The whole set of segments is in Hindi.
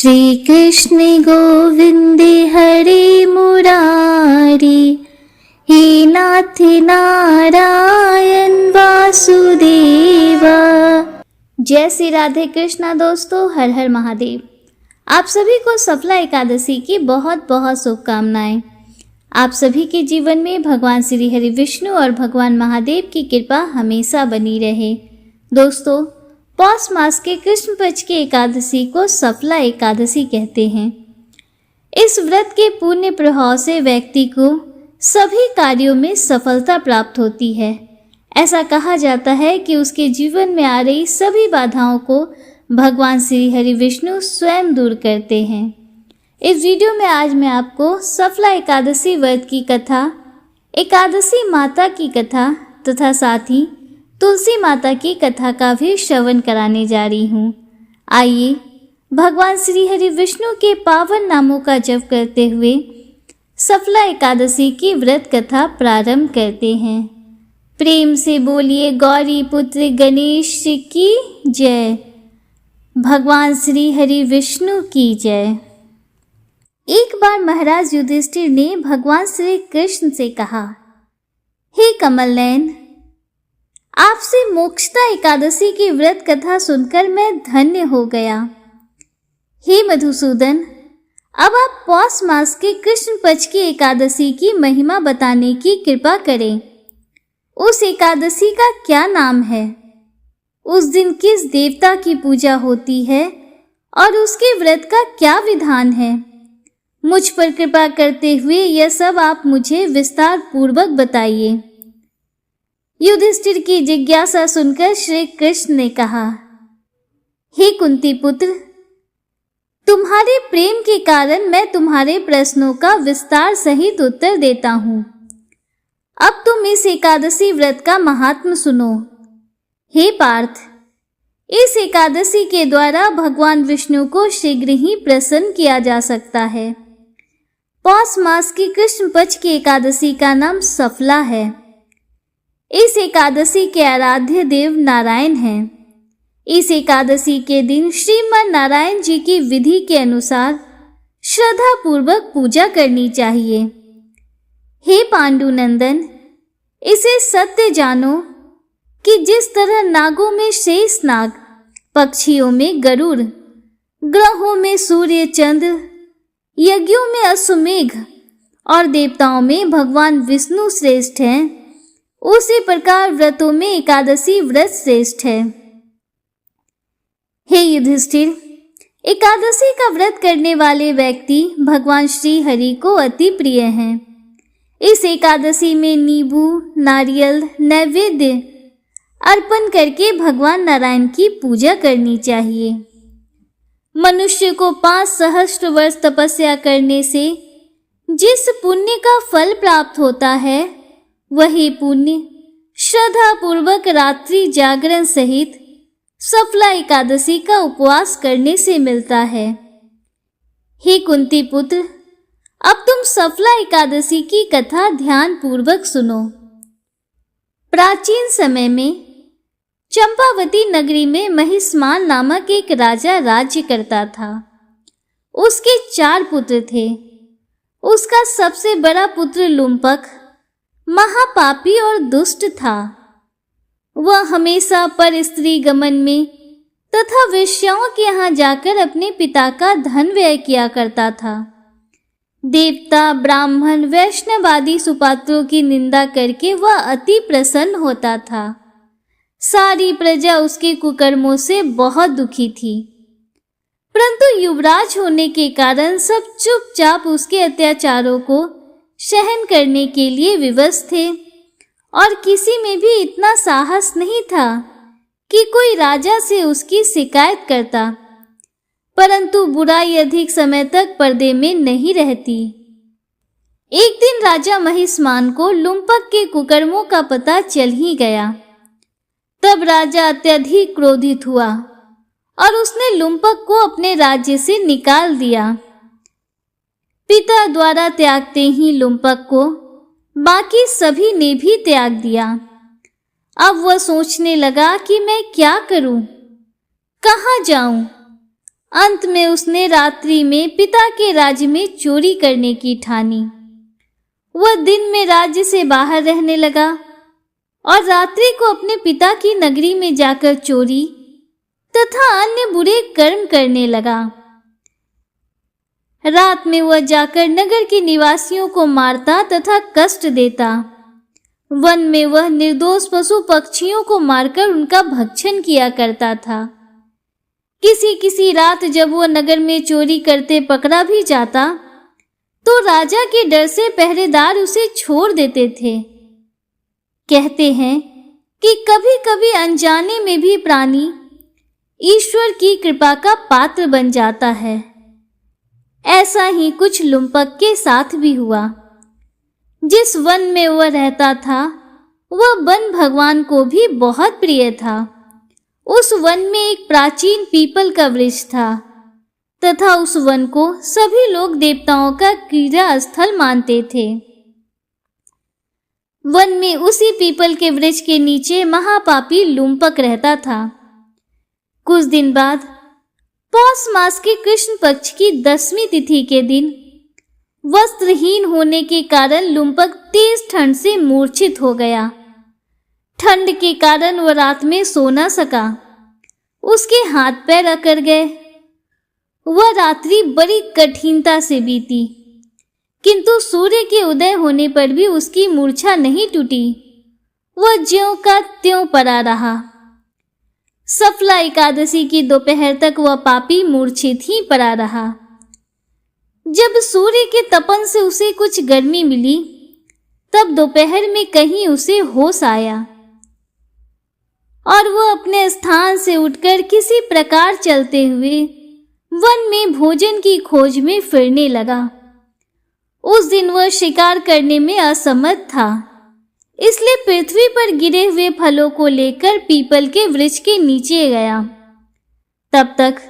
श्री कृष्ण गोविंदे हरे मुरारी, हे नाथ नारायण वासुदेवा। जय श्री राधे कृष्णा। दोस्तों, हर हर महादेव। आप सभी को सफला एकादशी की बहुत बहुत शुभकामनाएं। आप सभी के जीवन में भगवान श्री हरि विष्णु और भगवान महादेव की कृपा हमेशा बनी रहे। दोस्तों, पौष मास के कृष्ण पक्ष की एकादशी को सफला एकादशी कहते हैं। इस व्रत के पुण्य प्रभाव से व्यक्ति को सभी कार्यों में सफलता प्राप्त होती है। ऐसा कहा जाता है कि उसके जीवन में आ रही सभी बाधाओं को भगवान श्री हरि विष्णु स्वयं दूर करते हैं। इस वीडियो में आज मैं आपको सफला एकादशी व्रत की कथा, एकादशी माता की कथा तथा साथ ही तुलसी माता की कथा का भी श्रवण कराने जा रही हूँ। आइए भगवान श्री हरि विष्णु के पावन नामों का जप करते हुए सफला एकादशी की व्रत कथा प्रारंभ करते हैं। प्रेम से बोलिए गौरी पुत्र गणेश की जय। भगवान श्री हरि विष्णु की जय। एक बार महाराज युधिष्ठिर ने भगवान श्री कृष्ण से कहा, हे कमल नयन, आपसे मोक्षदा एकादशी की व्रत कथा सुनकर मैं धन्य हो गया। हे मधुसूदन, अब आप पौष मास के कृष्ण पक्ष की एकादशी की महिमा बताने की कृपा करें। उस एकादशी का क्या नाम है, उस दिन किस देवता की पूजा होती है और उसके व्रत का क्या विधान है। मुझ पर कृपा करते हुए यह सब आप मुझे विस्तार पूर्वक बताइए। युधिष्ठिर की जिज्ञासा सुनकर श्री कृष्ण ने कहा, हे कुंती पुत्र, तुम्हारे प्रेम के कारण मैं तुम्हारे प्रश्नों का विस्तार सहित उत्तर देता हूँ। अब तुम इस एकादशी व्रत का महात्म सुनो। हे पार्थ, इस एकादशी के द्वारा भगवान विष्णु को शीघ्र ही प्रसन्न किया जा सकता है। पौष मास की कृष्ण पक्ष की एकादशी का नाम सफला है। इस एकादशी के आराध्य देव नारायण हैं। इस एकादशी के दिन श्रीमान नारायण जी की विधि के अनुसार श्रद्धा पूर्वक पूजा करनी चाहिए। हे पांडुनंदन, इसे सत्य जानो कि जिस तरह नागों में शेष नाग, पक्षियों में गरुड़, ग्रहों में सूर्य चंद्र, यज्ञों में अश्वमेघ और देवताओं में भगवान विष्णु श्रेष्ठ हैं, उसी प्रकार व्रतों में एकादशी व्रत श्रेष्ठ है। हे युधिष्ठिर, एकादशी का व्रत करने वाले व्यक्ति भगवान श्री हरि को अति प्रिय हैं। इस एकादशी में नींबू, नारियल, नैवेद्य अर्पण करके भगवान नारायण की पूजा करनी चाहिए। मनुष्य को 5 सहस्त्र वर्ष तपस्या करने से जिस पुण्य का फल प्राप्त होता है, वही पुण्य श्रद्धा पूर्वक रात्रि जागरण सहित सफला एकादशी का उपवास करने से मिलता है। हे कुंती पुत्र, अब तुम सफला एकादशी की कथा ध्यान पूर्वक सुनो। प्राचीन समय में चंपावती नगरी में महिष्मान नामक एक राजा राज्य करता था। उसके 4 पुत्र थे। उसका सबसे बड़ा पुत्र लुम्पक महापापी और दुष्ट था। वह हमेशा पर स्त्री गमन में तथा वेश्याओं के यहाँ जाकर अपने पिता का धन व्यय किया करता था। देवता, ब्राह्मण, वैष्णव आदि सुपात्रों की निंदा करके वह अति प्रसन्न होता था। सारी प्रजा उसके कुकर्मों से बहुत दुखी थी, परंतु युवराज होने के कारण सब चुपचाप उसके अत्याचारों को सहन करने के लिए विवश थे और किसी में भी इतना साहस नहीं था कि कोई राजा से उसकी शिकायत करता। परंतु बुराई अधिक समय तक पर्दे में नहीं रहती। एक दिन राजा महिष्मान को लुम्पक के कुकर्मों का पता चल ही गया। तब राजा अत्यधिक क्रोधित हुआ और उसने लुम्पक को अपने राज्य से निकाल दिया। पिता द्वारा त्यागते ही लुम्पक को बाकी सभी ने भी त्याग दिया। अब वह सोचने लगा कि मैं क्या करूं, कहाँ जाऊं। अंत में उसने रात्रि में पिता के राज्य में चोरी करने की ठानी। वह दिन में राज्य से बाहर रहने लगा और रात्रि को अपने पिता की नगरी में जाकर चोरी तथा अन्य बुरे कर्म करने लगा। रात में वह जाकर नगर के निवासियों को मारता तथा कष्ट देता। वन में वह निर्दोष पशु पक्षियों को मारकर उनका भक्षण किया करता था। किसी रात जब वह नगर में चोरी करते पकड़ा भी जाता तो राजा के डर से पहरेदार उसे छोड़ देते थे। कहते हैं कि कभी कभी अनजाने में भी प्राणी ईश्वर की कृपा का पात्र बन जाता है। ऐसा ही कुछ लुम्पक के साथ भी हुआ। जिस वन में वह रहता था वह वन भगवान को भी बहुत प्रिय था। उस वन में एक प्राचीन पीपल का वृक्ष था तथा उस वन को सभी लोग देवताओं का क्रीड़ा स्थल मानते थे। वन में उसी पीपल के वृक्ष के नीचे महापापी लुम्पक रहता था। कुछ दिन बाद पौष मास के कृष्ण पक्ष की 10वीं तिथि के दिन वस्त्रहीन होने के कारण लुम्पक तेज ठंड से मूर्छित हो गया। ठंड के कारण वह रात में सो न सका। उसके हाथ पैर अकड़ गए। वह रात्रि बड़ी कठिनता से बीती, किंतु सूर्य के उदय होने पर भी उसकी मूर्छा नहीं टूटी। वह ज्यों का त्यों पड़ा रहा। सफला एकादशी की दोपहर तक वह पापी मूर्छित ही पड़ा रहा। जब सूर्य के तपन से उसे कुछ गर्मी मिली तब दोपहर में कहीं उसे होश आया और वह अपने स्थान से उठकर किसी प्रकार चलते हुए वन में भोजन की खोज में फिरने लगा। उस दिन वह शिकार करने में असमर्थ था, इसलिए पृथ्वी पर गिरे हुए फलों को लेकर पीपल के वृक्ष के नीचे गया। तब तक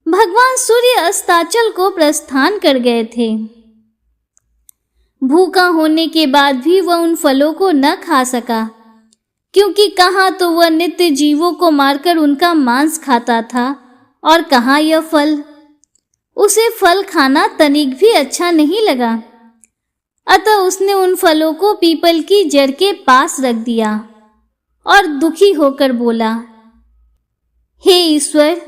भगवान सूर्य अस्ताचल को प्रस्थान कर गए थे। भूखा होने के बाद भी वह उन फलों को न खा सका, क्योंकि कहाँ तो वह नित्य जीवों को मारकर उनका मांस खाता था और कहाँ यह फल। उसे फल खाना तनिक भी अच्छा नहीं लगा, अतः उसने उन फलों को पीपल की जड़ के पास रख दिया और दुखी होकर बोला, हे ईश्वर,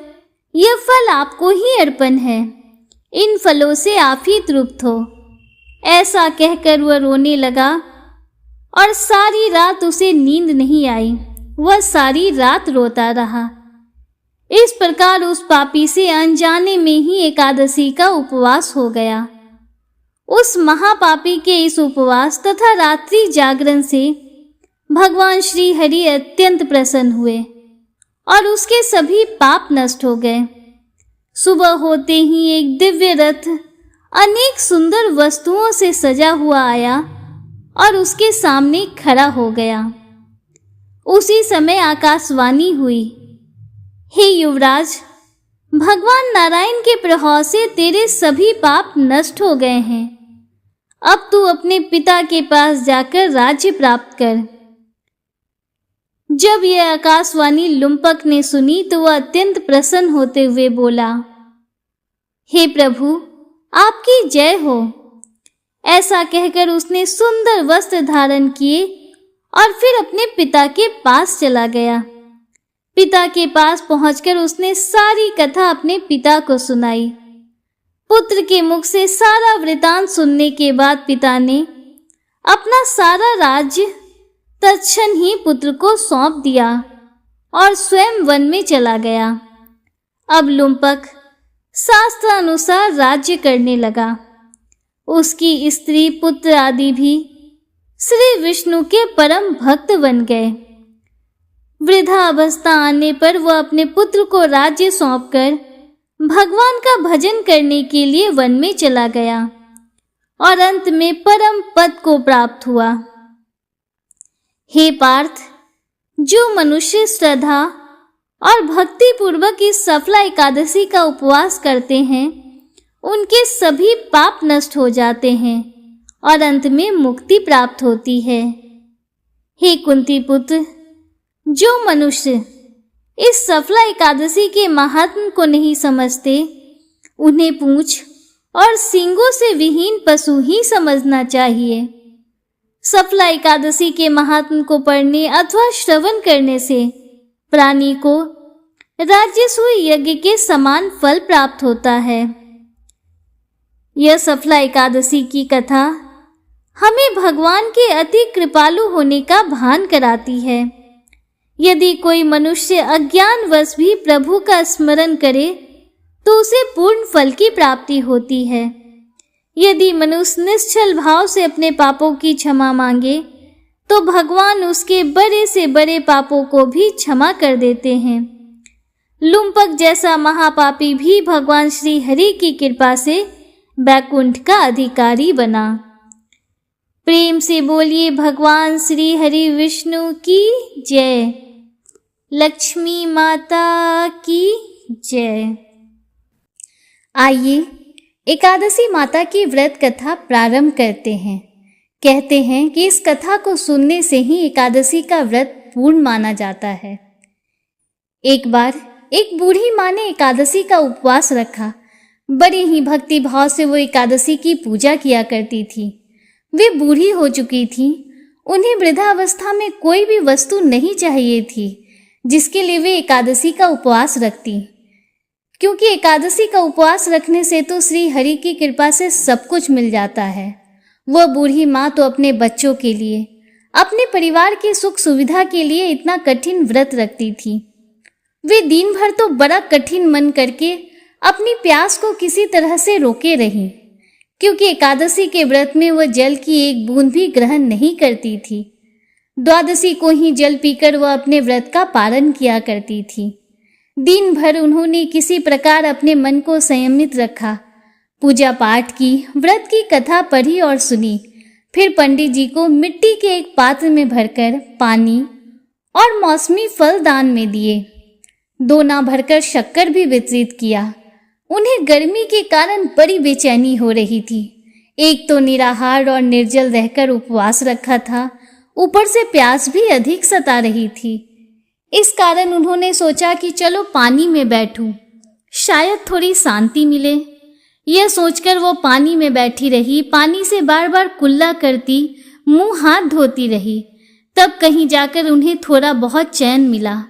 यह फल आपको ही अर्पण है, इन फलों से आप ही तृप्त हो। ऐसा कहकर वह रोने लगा और सारी रात उसे नींद नहीं आई। वह सारी रात रोता रहा। इस प्रकार उस पापी से अनजाने में ही एकादशी का उपवास हो गया। उस महापापी के इस उपवास तथा रात्रि जागरण से भगवान श्री हरि अत्यंत प्रसन्न हुए और उसके सभी पाप नष्ट हो गए। सुबह होते ही एक दिव्य रथ अनेक सुंदर वस्तुओं से सजा हुआ आया और उसके सामने खड़ा हो गया। उसी समय आकाशवाणी हुई, हे युवराज, भगवान नारायण के प्रभाव से तेरे सभी पाप नष्ट हो गए हैं। अब तू अपने पिता के पास जाकर राज्य प्राप्त कर। जब यह आकाशवाणी लुम्पक ने सुनी तो वह अत्यंत प्रसन्न होते हुए बोला, हे प्रभु, आपकी जय हो। ऐसा कहकर उसने सुंदर वस्त्र धारण किए और फिर अपने पिता के पास चला गया। पिता के पास पहुंचकर उसने सारी कथा अपने पिता को सुनाई। पुत्र के मुख से सारा वृतांत सुनने के बाद पिता ने अपना सारा राज्य तत्क्षण ही पुत्र को सौंप दिया और स्वयं वन में चला गया। अब लुम्पक शास्त्रानुसार राज्य करने लगा। उसकी स्त्री पुत्र आदि भी श्री विष्णु के परम भक्त बन गए। वृद्धा अवस्था आने पर वह अपने पुत्र को राज्य सौंपकर भगवान का भजन करने के लिए वन में चला गया और अंत में परम पद को प्राप्त हुआ। हे पार्थ, जो मनुष्य श्रद्धा और भक्ति पूर्वक इस सफला एकादशी का उपवास करते हैं, उनके सभी पाप नष्ट हो जाते हैं और अंत में मुक्ति प्राप्त होती है। हे कुंती पुत्र, जो मनुष्य इस सफला एकादशी के महात्म को नहीं समझते। उन्हें पूंछ और सींगों से विहीन पशु ही समझना चाहिए। सफला एकादशी के महात्म को पढ़ने अथवा श्रवण करने से प्राणी को राजसूय यज्ञ के समान फल प्राप्त होता है। यह सफला एकादशी की कथा हमें भगवान के अति कृपालु होने का भान कराती है। यदि कोई मनुष्य अज्ञानवश भी प्रभु का स्मरण करे तो उसे पूर्ण फल की प्राप्ति होती है। यदि मनुष्य निश्चल भाव से अपने पापों की क्षमा मांगे तो भगवान उसके बड़े से बड़े पापों को भी क्षमा कर देते हैं। लुम्पक जैसा महापापी भी भगवान श्री हरि की कृपा से बैकुंठ का अधिकारी बना। प्रेम से बोलिए भगवान श्री हरि विष्णु की जय। लक्ष्मी माता की जय। आइए एकादशी माता की व्रत कथा प्रारंभ करते हैं। कहते हैं कि इस कथा को सुनने से ही एकादशी का व्रत पूर्ण माना जाता है। एक बार एक बूढ़ी माँ ने एकादशी का उपवास रखा। बड़ी ही भक्ति भाव से वो एकादशी की पूजा किया करती थी। वे बूढ़ी हो चुकी थी। उन्हें वृद्धावस्था में कोई भी वस्तु नहीं चाहिए थी जिसके लिए वे एकादशी का उपवास रखती, क्योंकि एकादशी का उपवास रखने से तो श्री हरि की कृपा से सब कुछ मिल जाता है। वह बूढ़ी माँ तो अपने बच्चों के लिए, अपने परिवार के सुख सुविधा के लिए इतना कठिन व्रत रखती थी। वे दिन भर तो बड़ा कठिन मन करके अपनी प्यास को किसी तरह से रोके रही, क्योंकि एकादशी के व्रत में वह जल की एक बूंद भी ग्रहण नहीं करती थी। द्वादशी को ही जल पीकर वह अपने व्रत का पालन किया करती थी। दिन भर उन्होंने किसी प्रकार अपने मन को संयमित रखा, पूजा पाठ की, व्रत की कथा पढ़ी और सुनी। फिर पंडित जी को मिट्टी के एक पात्र में भरकर पानी और मौसमी फल दान में दिए। दोना भरकर शक्कर भी वितरित किया। उन्हें गर्मी के कारण बड़ी बेचैनी हो रही थी। एक तो निराहार और निर्जल रहकर उपवास रखा था, ऊपर से प्यास भी अधिक सता रही थी। इस कारण उन्होंने सोचा कि चलो पानी में बैठूं, शायद थोड़ी शांति मिले। यह सोचकर वो पानी में बैठी रही। पानी से बार बार कुल्ला करती, मुंह हाथ धोती रही। तब कहीं जाकर उन्हें थोड़ा बहुत चैन मिला।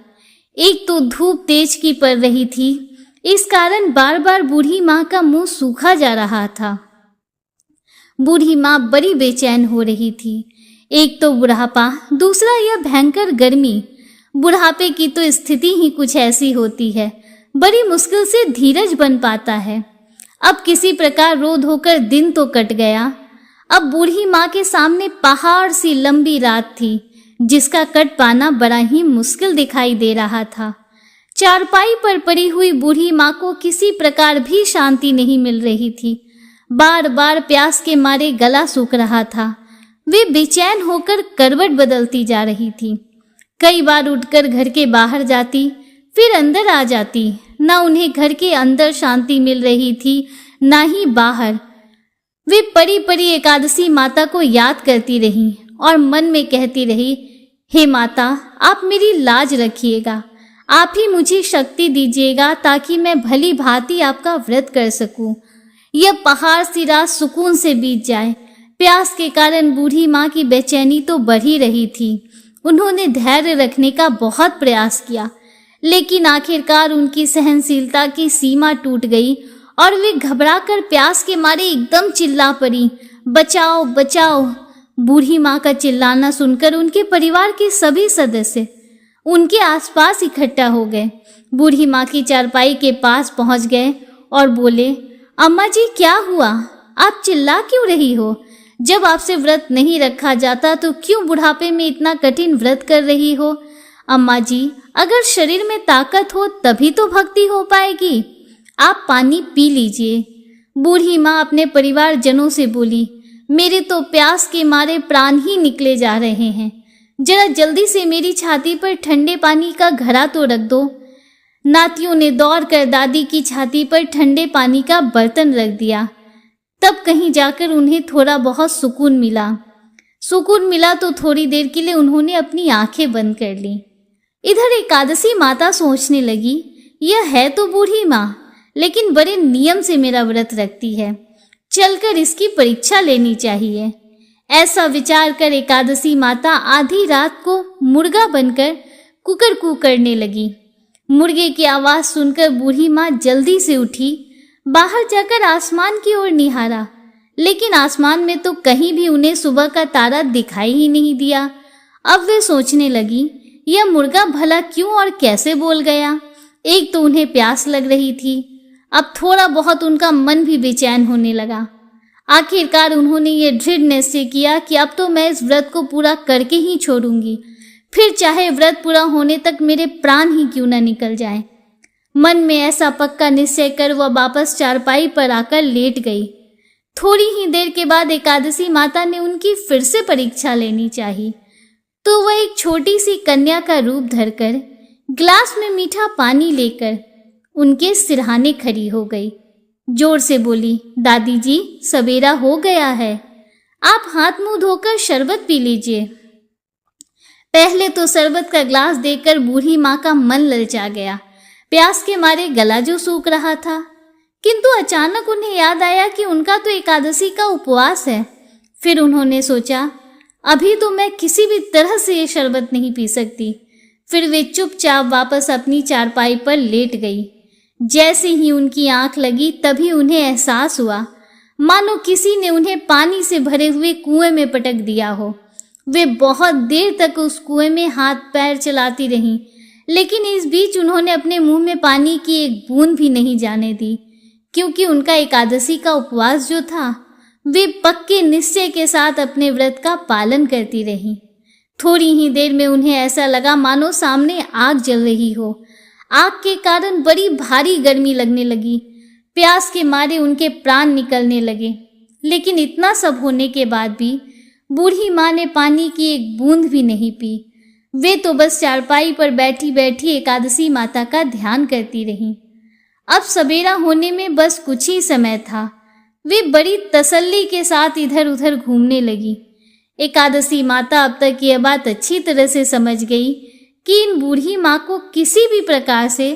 एक तो धूप तेज की पड़ रही थी, इस कारण बार बार बूढ़ी माँ का मुंह सूखा जा रहा था। बूढ़ी माँ बड़ी बेचैन हो रही थी। एक तो बुढ़ापा, दूसरा यह भयंकर गर्मी। बुढ़ापे की तो स्थिति ही कुछ ऐसी होती है, बड़ी मुश्किल से धीरज बन पाता है। अब किसी प्रकार रो धोकर दिन तो कट गया। अब बूढ़ी माँ के सामने पहाड़ सी लंबी रात थी, जिसका कट पाना बड़ा ही मुश्किल दिखाई दे रहा था। चारपाई पर पड़ी हुई बूढ़ी माँ को किसी प्रकार भी शांति नहीं मिल रही थी। बार बार प्यास के मारे गला सूख रहा था। वे बेचैन होकर करवट बदलती जा रही थी। कई बार उठकर घर के बाहर जाती, फिर अंदर आ जाती। ना उन्हें घर के अंदर शांति मिल रही थी, ना ही बाहर। वे परी परी एकादशी माता को याद करती रहीं और मन में कहती रही, हे माता, आप मेरी लाज रखिएगा। आप ही मुझे शक्ति दीजिएगा ताकि मैं भली भांति आपका व्रत कर सकूं। यह पहाड़ सी रात सुकून से बीत जाए। प्यास के कारण बूढ़ी माँ की बेचैनी तो बढ़ ही रही थी। उन्होंने धैर्य रखने का बहुत प्रयास किया, लेकिन आखिरकार उनकी सहनशीलता की सीमा टूट गई और वे घबराकर प्यास के मारे एकदम चिल्ला पड़ी, बचाओ बचाओ। बूढ़ी माँ का चिल्लाना सुनकर उनके परिवार के सभी सदस्य उनके आसपास इकट्ठा हो गए। बूढ़ी माँ की चारपाई के पास पहुंच गए और बोले, अम्मा जी क्या हुआ? आप चिल्ला क्यों रही हो? जब आपसे व्रत नहीं रखा जाता तो क्यों बुढ़ापे में इतना कठिन व्रत कर रही हो? अम्मा जी, अगर शरीर में ताकत हो तभी तो भक्ति हो पाएगी। आप पानी पी लीजिए। बूढ़ी माँ अपने परिवार जनों से बोली, मेरे तो प्यास के मारे प्राण ही निकले जा रहे हैं। जरा जल्दी से मेरी छाती पर ठंडे पानी का घड़ा तो रख दो। नातियों ने दौड़कर दादी की छाती पर ठंडे पानी का बर्तन रख दिया। तब कहीं जाकर उन्हें थोड़ा बहुत सुकून मिला। तो थोड़ी देर के लिए उन्होंने अपनी आंखें बंद कर ली। इधर एकादशी माता सोचने लगी, यह है तो बूढ़ी माँ, लेकिन बड़े नियम से मेरा व्रत रखती है, चलकर इसकी परीक्षा लेनी चाहिए। ऐसा विचार कर एकादशी माता आधी रात को मुर्गा बनकर कुकर कू करने लगी। मुर्गे की आवाज सुनकर बूढ़ी माँ जल्दी से उठी, बाहर जाकर आसमान की ओर निहारा, लेकिन आसमान में तो कहीं भी उन्हें सुबह का तारा दिखाई ही नहीं दिया। अब वे सोचने लगी, यह मुर्गा भला क्यों और कैसे बोल गया। एक तो उन्हें प्यास लग रही थी, अब थोड़ा बहुत उनका मन भी बेचैन होने लगा। आखिरकार उन्होंने ये दृढ़ निश्चय किया कि अब तो मैं इस व्रत को पूरा करके ही छोड़ूंगी, फिर चाहे व्रत पूरा होने तक मेरे प्राण ही क्यों न निकल जाए। मन में ऐसा पक्का निश्चय कर वह वापस चारपाई पर आकर लेट गई। थोड़ी ही देर के बाद एकादशी माता ने उनकी फिर से परीक्षा लेनी चाहिए, तो वह एक छोटी सी कन्या का रूप धरकर ग्लास में मीठा पानी लेकर उनके सिरहाने खड़ी हो गई। जोर से बोली, दादी जी सवेरा हो गया है, आप हाथ मुंह धोकर शरबत पी लीजिए। पहले तो शरबत का ग्लास देखकर बूढ़ी माँ का मन ललचा गया, प्यास के मारे गला जो सूख रहा था। किंतु अचानक उन्हें याद आया कि उनका तो एकादशी का उपवास है। फिर उन्होंने सोचा, अभी तो मैं किसी भी तरह से ये शरबत नहीं पी सकती। फिर वे चुपचाप वापस अपनी चारपाई पर लेट गई। जैसे ही उनकी आंख लगी तभी उन्हें एहसास हुआ मानो किसी ने उन्हें पानी से भरे हुए कुएं में पटक दिया हो। वे बहुत देर तक उस कुएं में हाथ पैर चलाती रहीं, लेकिन इस बीच उन्होंने अपने मुंह में पानी की एक बूंद भी नहीं जाने दी, क्योंकि उनका एकादशी का उपवास जो था, वे पक्के निश्चय के साथ अपने व्रत का पालन करती रहीं। थोड़ी ही देर में उन्हें ऐसा लगा मानो सामने आग जल रही हो। आग के कारण बड़ी भारी गर्मी लगने लगी। प्यास के मारे उनके प्राण निकलने लगे, लेकिन इतना सब होने के बाद भी बूढ़ी माँ ने पानी की एक बूंद भी नहीं पी। वे तो बस चारपाई पर बैठी बैठी एकादशी माता का ध्यान करती रहीं। अब सवेरा होने में बस कुछ ही समय था। वे बड़ी तसल्ली के साथ इधर उधर घूमने लगी। एकादशी माता अब तक यह बात अच्छी तरह से समझ गई कि इन बूढ़ी माँ को किसी भी प्रकार से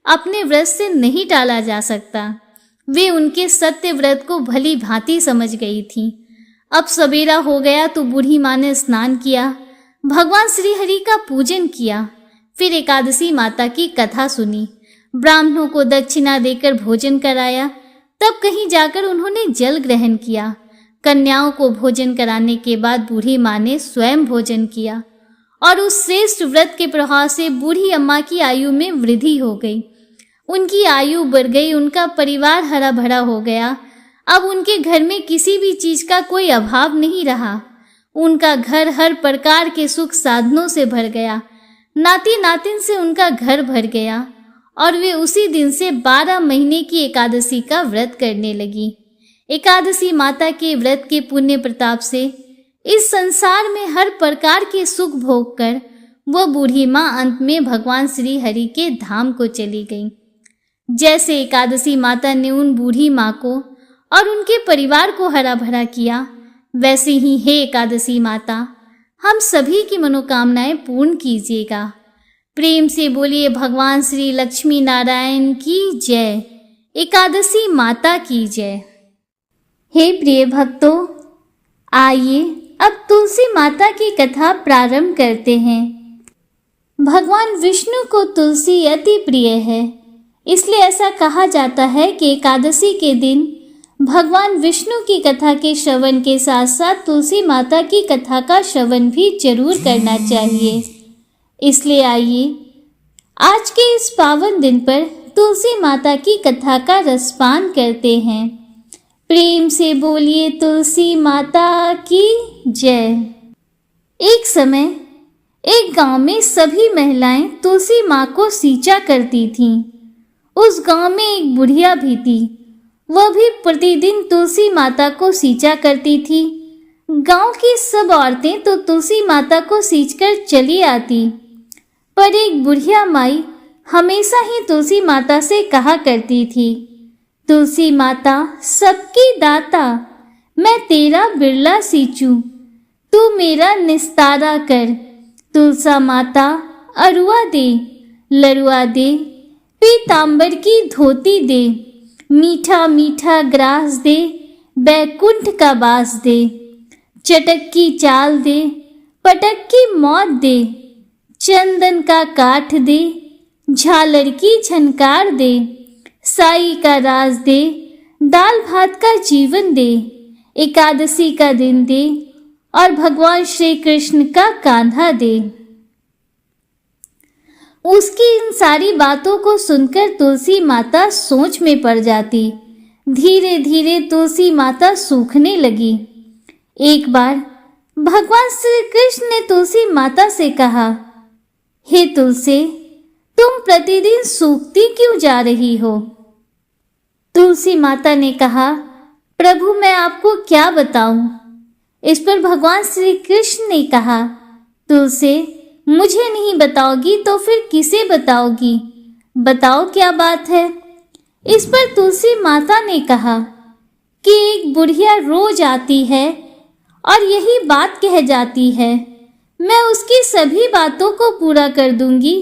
अपने व्रत से नहीं टाला जा सकता। वे उनके सत्य व्रत को भली भांति समझ गई थी। अब सवेरा हो गया तो बूढ़ी माँ ने स्नान किया, भगवान श्री हरि का पूजन किया, फिर एकादशी माता की कथा सुनी, ब्राह्मणों को दक्षिणा देकर भोजन कराया। तब कहीं जाकर उन्होंने जल ग्रहण किया। कन्याओं को भोजन कराने के बाद बूढ़ी माँ ने स्वयं भोजन किया और उस श्रेष्ठ व्रत के प्रभाव से बूढ़ी अम्मा की आयु में वृद्धि हो गई। उनकी आयु बढ़ गई, उनका परिवार हरा भरा हो गया। अब उनके घर में किसी भी चीज का कोई अभाव नहीं रहा। उनका घर हर प्रकार के सुख साधनों से भर गया। नाती नातिन से उनका घर भर गया और वे उसी दिन से 12 महीने की एकादशी का व्रत करने लगी। एकादशी माता के व्रत के पुण्य प्रताप से इस संसार में हर प्रकार के सुख भोग कर वह बूढ़ी माँ अंत में भगवान श्री हरि के धाम को चली गई। जैसे एकादशी माता ने उन बूढ़ी माँ को और उनके परिवार को हरा भरा किया, वैसे ही हे एकादशी माता हम सभी की मनोकामनाएं पूर्ण कीजिएगा। प्रेम से बोलिए भगवान श्री लक्ष्मी नारायण की जय, एकादशी माता की जय। हे प्रिय भक्तों, आइए अब तुलसी माता की कथा प्रारंभ करते हैं। भगवान विष्णु को तुलसी अति प्रिय है, इसलिए ऐसा कहा जाता है कि एकादशी के दिन भगवान विष्णु की कथा के श्रवण के साथ साथ तुलसी माता की कथा का श्रवण भी जरूर करना चाहिए। इसलिए आइए आज के इस पावन दिन पर तुलसी माता की कथा का रसपान करते हैं। प्रेम से बोलिए तुलसी माता की जय। एक समय एक गांव में सभी महिलाएं तुलसी माँ को सींचा करती थीं। उस गांव में एक बुढ़िया भी थी, वह भी प्रतिदिन तुलसी माता को सींचा करती थी। गांव की सब औरतें तो तुलसी माता को सींचकर चली आती, पर एक बुढ़िया माई हमेशा ही तुलसी माता से कहा करती थी, तुलसी माता सबकी दाता, मैं तेरा बिरला सींचूं, तू मेरा निस्तारा कर। तुलसा माता अरुआ दे, लरुआ दे, पीतांबर की धोती दे, मीठा मीठा ग्रास दे, बैकुंठ का बास दे, चटक की चाल दे, पटक की मौत दे, चंदन का काठ दे, झालर की झनकार दे, साई का राज दे, दाल भात का जीवन दे, एकादशी का दिन दे, और भगवान श्री कृष्ण का कांधा दे। उसकी इन सारी बातों को सुनकर तुलसी माता सोच में पड़ जाती। धीरे धीरे तुलसी माता सूखने लगी। एक बार भगवान श्री कृष्ण ने तुलसी माता से कहा, हे तुलसी, तुम प्रतिदिन सूखती क्यों जा रही हो? तुलसी माता ने कहा, प्रभु मैं आपको क्या बताऊं? इस पर भगवान श्री कृष्ण ने कहा, तुलसी, मुझे नहीं बताओगी तो फिर किसे बताओगी? बताओ क्या बात है? इस पर तुलसी माता ने कहा कि एक बुढ़िया रोज आती है और यही बात कह जाती है, मैं उसकी सभी बातों को पूरा कर दूंगी,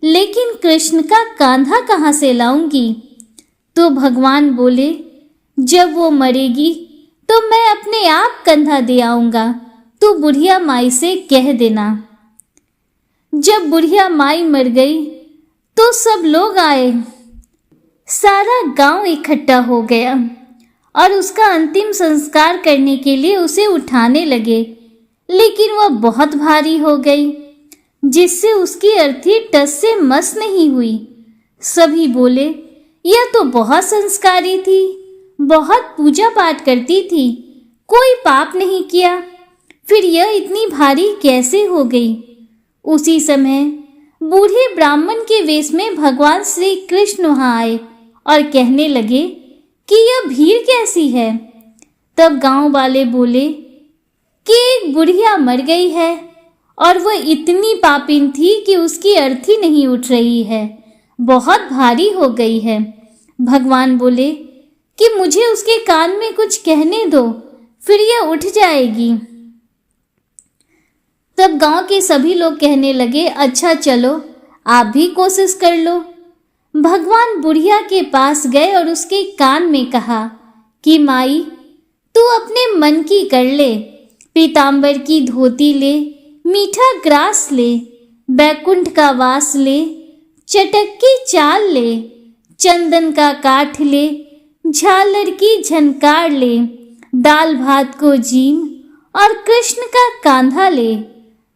लेकिन कृष्ण का कांधा कहाँ से लाऊंगी? तो भगवान बोले, जब वो मरेगी तो मैं अपने आप कंधा दे आऊंगा, तू बुढ़िया माई से कह देना। जब बुढ़िया माई मर गई तो सब लोग आए, सारा गांव इकट्ठा हो गया और उसका अंतिम संस्कार करने के लिए उसे उठाने लगे, लेकिन वह बहुत भारी हो गई, जिससे उसकी अर्थी टस से मस नहीं हुई। सभी बोले, यह तो बहुत संस्कारी थी, बहुत पूजा पाठ करती थी, कोई पाप नहीं किया, फिर यह इतनी भारी कैसे हो गई? उसी समय बूढ़े ब्राह्मण के वेश में भगवान श्री कृष्ण वहां आए और कहने लगे कि यह भीड़ कैसी है? तब गांव वाले बोले कि एक बुढ़िया मर गई है और वह इतनी पापिन थी कि उसकी अर्थी नहीं उठ रही है, बहुत भारी हो गई है। भगवान बोले कि मुझे उसके कान में कुछ कहने दो, फिर यह उठ जाएगी। तब गांव के सभी लोग कहने लगे, अच्छा चलो आप भी कोशिश कर लो। भगवान बुढ़िया के पास गए और उसके कान में कहा कि माई, तू अपने मन की कर ले, पीतांबर की धोती ले, मीठा ग्रास ले, बैकुंठ का वास ले, चटक की चाल ले, चंदन का काठ ले, झालर की झनकार ले, दाल भात को जीम और कृष्ण का कांधा ले।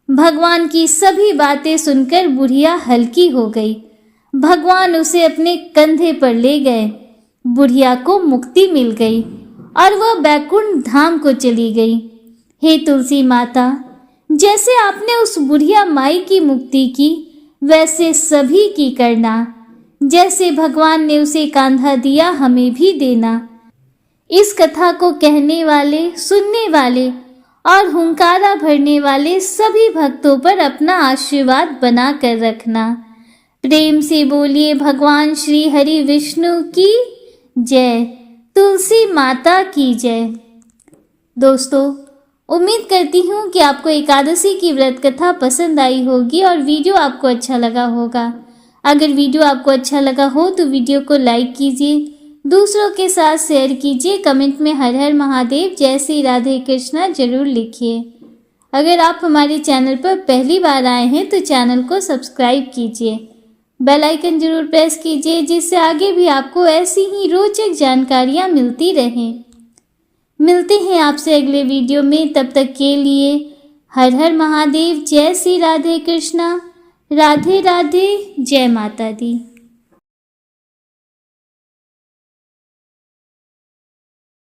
भगवान की सभी बातें सुनकर बुढ़िया हल्की हो गई। भगवान उसे अपने कंधे पर ले गए। बुढ़िया को मुक्ति मिल गई और वह बैकुंठ धाम को चली गई। हे तुलसी माता, जैसे आपने उस बुढ़िया माई की मुक्ति की, वैसे सभी की करना। जैसे भगवान ने उसे कांधा दिया, हमें भी देना। इस कथा को कहने वाले, सुनने वाले और हुंकारा भरने वाले सभी भक्तों पर अपना आशीर्वाद बना कर रखना। प्रेम से बोलिए भगवान श्री हरि विष्णु की जय, तुलसी माता की जय। दोस्तों, उम्मीद करती हूँ कि आपको एकादशी की व्रत कथा पसंद आई होगी और वीडियो आपको अच्छा लगा होगा। अगर वीडियो आपको अच्छा लगा हो तो वीडियो को लाइक कीजिए, दूसरों के साथ शेयर कीजिए, कमेंट में हर हर महादेव, जय श्री राधे कृष्णा जरूर लिखिए। अगर आप हमारे चैनल पर पहली बार आए हैं तो चैनल को सब्सक्राइब कीजिए, बेल आइकन जरूर प्रेस कीजिए, जिससे आगे भी आपको ऐसी ही रोचक जानकारियाँ मिलती रहें। मिलते हैं आपसे अगले वीडियो में, तब तक के लिए हर हर महादेव, जय श्री राधे कृष्णा, राधे राधे, जय माता दी।